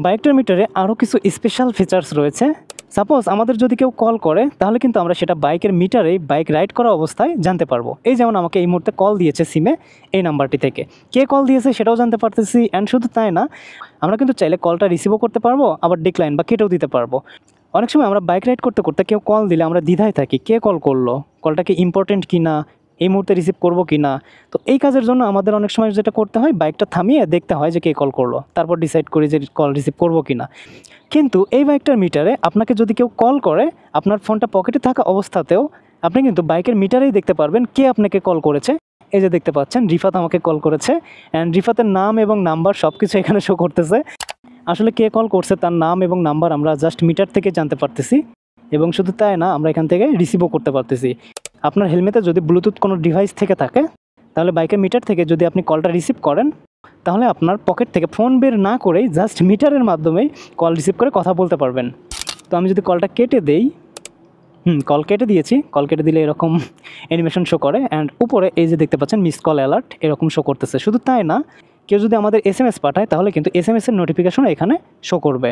বাইকটার মিটারে আরও কিছু স্পেশাল ফিচার্স রয়েছে। সাপোজ আমাদের যদি কেউ কল করে তাহলে কিন্তু আমরা সেটা বাইকের মিটারেই বাইক রাইড করা অবস্থায় জানতে পারবো। এই যেমন আমাকে এই মুহূর্তে কল দিয়েছে সিমে এই নাম্বারটি থেকে, কে কল দিয়েছে সেটাও জানতে পারতেছি। অ্যান্ড শুধু তাই না, আমরা কিন্তু চাইলে কলটা রিসিভও করতে পারবো, আবার ডিক্লাইন বা কেটেও দিতে পারবো। অনেক সময় আমরা বাইক রাইড করতে করতে কেউ কল দিলে আমরা দ্বিধায় থাকি, কে কল করলো, কলটা কি ইম্পর্টেন্ট কি না, এই মুহূর্তে রিসিভ করবো কি না। তো এই কাজের জন্য আমাদের অনেক সময় যেটা করতে হয়, বাইকটা থামিয়ে দেখতে হয় যে কে কল করলো, তারপর ডিসাইড করি যে কল রিসিভ করবো কি না। কিন্তু এই বাইকটার মিটারে আপনাকে যদি কেউ কল করে, আপনার ফোনটা পকেটে থাকা অবস্থাতেও আপনি কিন্তু বাইকের মিটারেই দেখতে পারবেন কে আপনাকে কল করেছে। এই যে দেখতে পাচ্ছেন রিফাত আমাকে কল করেছে, অ্যান্ড রিফাতের নাম এবং নাম্বার সব কিছু এখানে শো করতেছে। আসলে কে কল করছে তার নাম এবং নাম্বার আমরা জাস্ট মিটার থেকে জানতে পারতেছি, এবং শুধু তাই না, আমরা এখান থেকে রিসিভও করতে পারতেছি। আপনার হেলমেটে যদি ব্লুটুথ কোনো ডিভাইস থেকে থাকে, তাহলে বাইকের মিটার থেকে যদি আপনি কলটা রিসিভ করেন, তাহলে আপনার পকেট থেকে ফোন বের না করেই জাস্ট মিটারের মাধ্যমেই কল রিসিভ করে কথা বলতে পারবেন। তো আমি যদি কলটা কেটে দেই, কল কেটে দিয়েছি, কল কেটে দিলে এরকম অ্যানিমেশন শো করে, অ্যান্ড উপরে এই যে দেখতে পাচ্ছেন মিস কল অ্যালার্ট এরকম শো করতেছে। শুধু তাই না, কেউ যদি আমাদের SMS পাঠায় তাহলে কিন্তু SMS-এর নোটিফিকেশন এখানে শো করবে।